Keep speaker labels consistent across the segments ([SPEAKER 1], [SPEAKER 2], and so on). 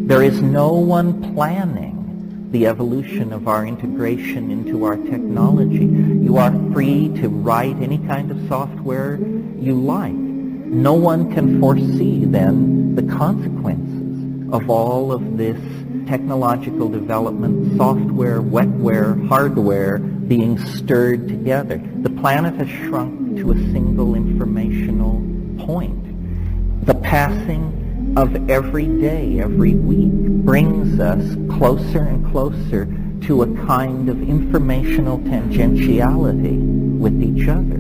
[SPEAKER 1] There is no one planning the evolution of our integration into our technology. You are free to write any kind of software you like. No one can foresee then the consequences of all of this technological development, software, wetware, hardware being stirred together. The planet has shrunk to a single informational point. The passing of every day, every week, brings us closer and closer to a kind of informational tangentiality with each other.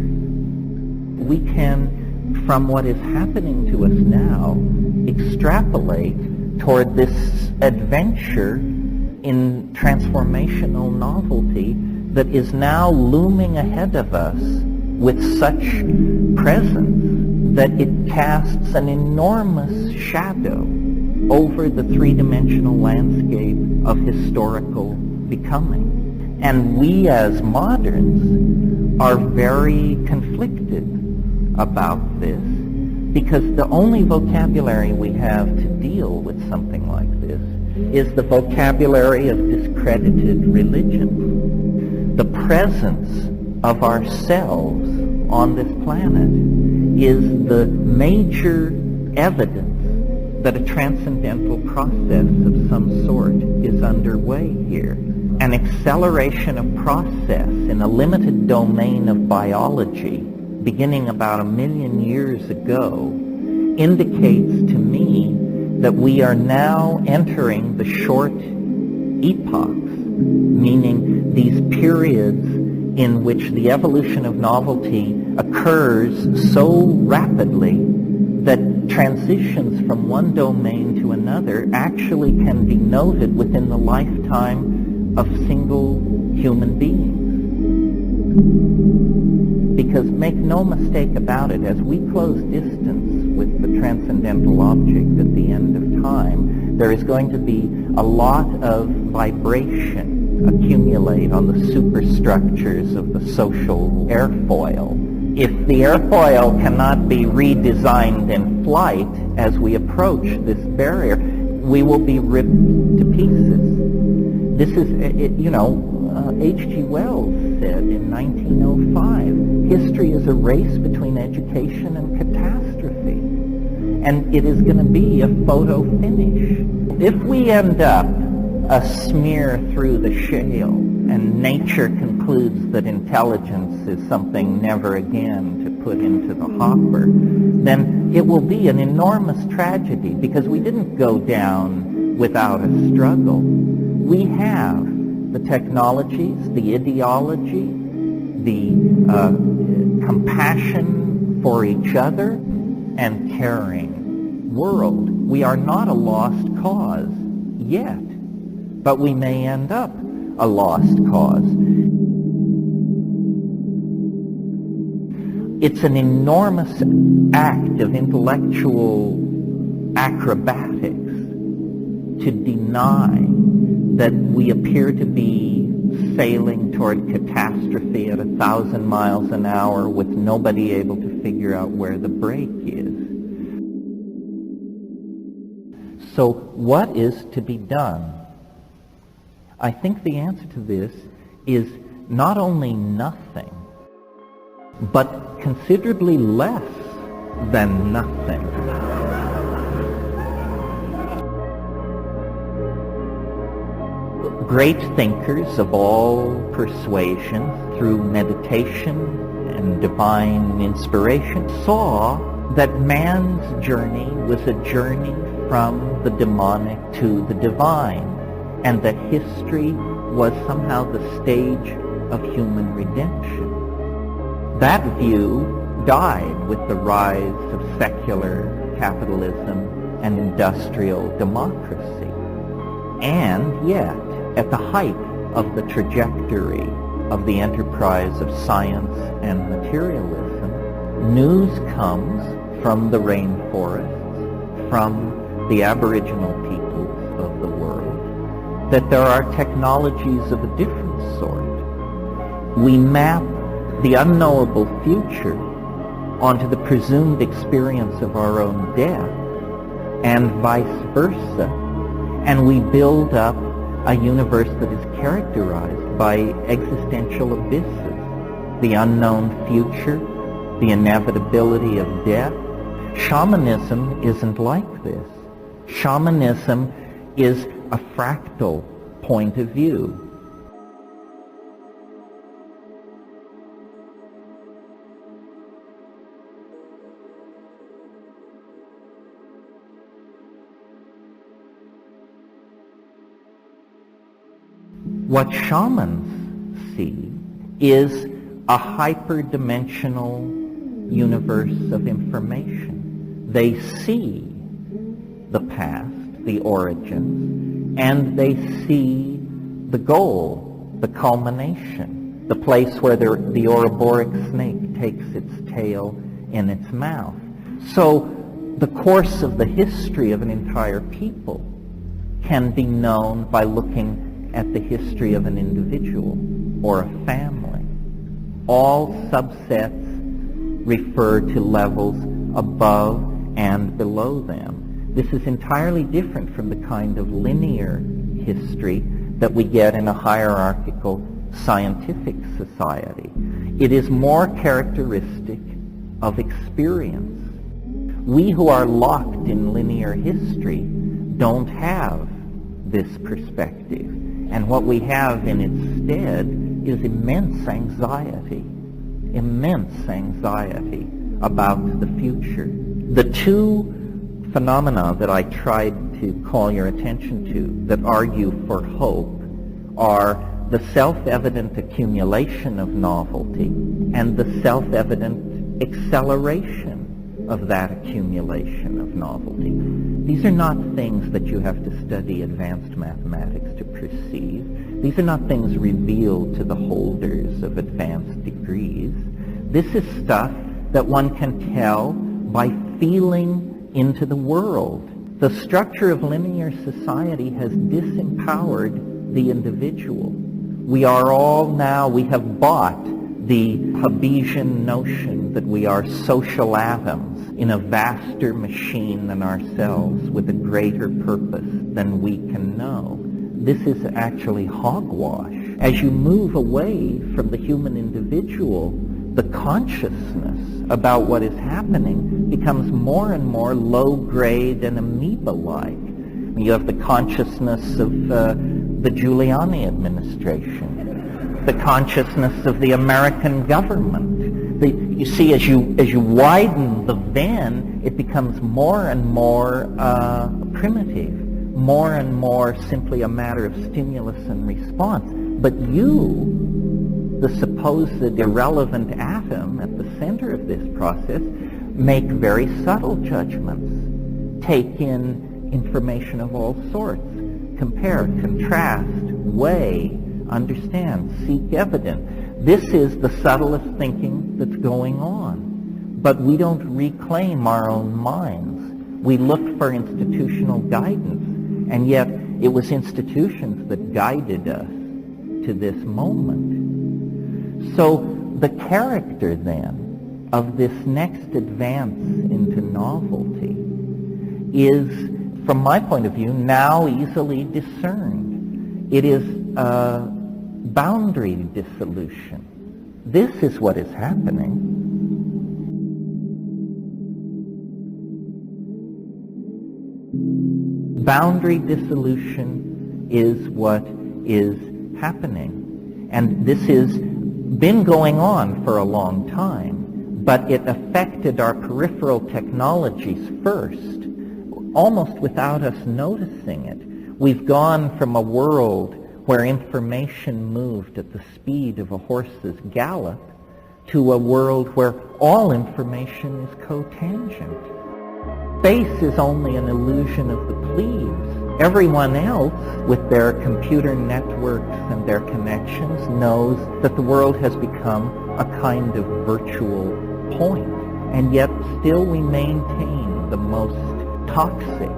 [SPEAKER 1] We can, from what is happening to us now, extrapolate toward this adventure in transformational novelty that is now looming ahead of us with such presence that it casts an enormous shadow over the three-dimensional landscape of historical becoming. And we as moderns are very conflicted about this because the only vocabulary we have to deal with something like this is the vocabulary of discredited religion. The presence of ourselves on this planet is the major evidence that a transcendental process of some sort is underway here. An acceleration of process in a limited domain of biology, beginning about 1 million years ago, indicates to me that we are now entering the short epochs, meaning these periods in which the evolution of novelty occurs so rapidly that transitions from one domain to another actually can be noted within the lifetime of single human beings. Because make no mistake about it, as we close distance with the transcendental object at the end of time, there is going to be a lot of vibration accumulate on the superstructures of the social airfoil. If the airfoil cannot be redesigned in flight as we approach this barrier, we will be ripped to pieces. This is, H.G. Wells said in 1905, history is a race between education and catastrophe. And it is going to be a photo finish. If we end up a smear through the shale, and nature concludes that intelligence is something never again to put into the hopper, then it will be an enormous tragedy because we didn't go down without a struggle. We have the technologies, the ideology, the compassion for each other, and caring world. We are not a lost cause yet, but we may end up a lost cause. It's an enormous act of intellectual acrobatics to deny that we appear to be sailing toward catastrophe at 1,000 miles an hour with nobody able to figure out where the brake is. So what is to be done? I think the answer to this is not only nothing, but considerably less than nothing. Great thinkers of all persuasions, through meditation and divine inspiration, saw that man's journey was a journey from the demonic to the divine, and that history was somehow the stage of human redemption. That view died with the rise of secular capitalism and industrial democracy. And yet, at the height of the trajectory of the enterprise of science and materialism, news comes from the rainforests, from the Aboriginal peoples of the world, that there are technologies of a different sort. We map the unknowable future onto the presumed experience of our own death, and vice versa. And we build up a universe that is characterized by existential abysses, the unknown future, the inevitability of death. Shamanism isn't like this. Shamanism is a fractal point of view. What shamans see is a hyperdimensional universe of information. They see the past, the origins, and they see the goal, the culmination, the place where the Ouroboros snake takes its tail in its mouth. So the course of the history of an entire people can be known by looking at the history of an individual or a family. All subsets refer to levels above and below them. This is entirely different from the kind of linear history that we get in a hierarchical scientific society. It is more characteristic of experience. We who are locked in linear history don't have this perspective. And what we have in its stead is immense anxiety about the future. The two phenomena that I tried to call your attention to that argue for hope are the self-evident accumulation of novelty and the self-evident acceleration of that accumulation of novelty. These are not things that you have to study advanced mathematics to perceive. These are not things revealed to the holders of advanced degrees. This is stuff that one can tell by feeling into the world. The structure of linear society has disempowered the individual. We are all now, we have bought the Hobbesian notion that we are social atoms in a vaster machine than ourselves with a greater purpose than we can know. This is actually hogwash. As you move away from the human individual, the consciousness about what is happening becomes more and more low-grade and amoeba-like. You have the consciousness of the Giuliani administration, the consciousness of the American government. You see, as you widen the Venn, it becomes more and more primitive, more and more simply a matter of stimulus and response. But you, the supposed irrelevant atom at the center of this process, make very subtle judgments, take in information of all sorts, compare, contrast, weigh, understand, seek evidence. This is the subtlest thinking that's going on. But we don't reclaim our own minds. We look for institutional guidance, and yet it was institutions that guided us to this moment. So the character then of this next advance into novelty is, from my point of view, now easily discerned. It is boundary dissolution. This is what is happening. Boundary dissolution is what is happening. And this has been going on for a long time, but it affected our peripheral technologies first, almost without us noticing it. We've gone from a world where information moved at the speed of a horse's gallop to a world where all information is cotangent. Space is only an illusion of the plebes. Everyone else, with their computer networks and their connections, knows that the world has become a kind of virtual point. And yet still we maintain the most toxic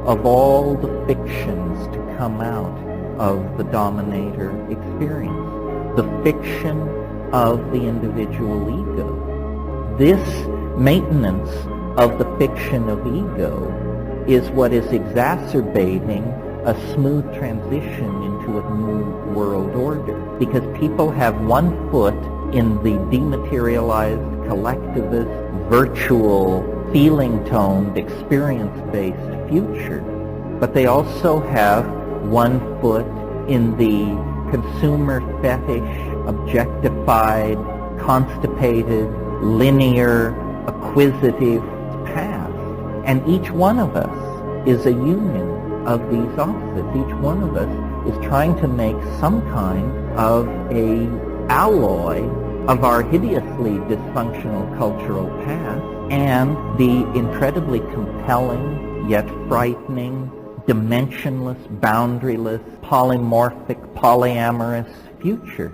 [SPEAKER 1] of all the fictions to come out of the dominator experience, the fiction of the individual ego. This maintenance of the fiction of ego is what is exacerbating a smooth transition into a new world order, because people have one foot in the dematerialized, collectivist, virtual, feeling-toned, experience-based future, but they also have one foot in the consumer fetish, objectified, constipated, linear, acquisitive past. And each one of us is a union of these opposites. Each one of us is trying to make some kind of a alloy of our hideously dysfunctional cultural past and the incredibly compelling yet frightening, dimensionless, boundaryless, polymorphic, polyamorous future.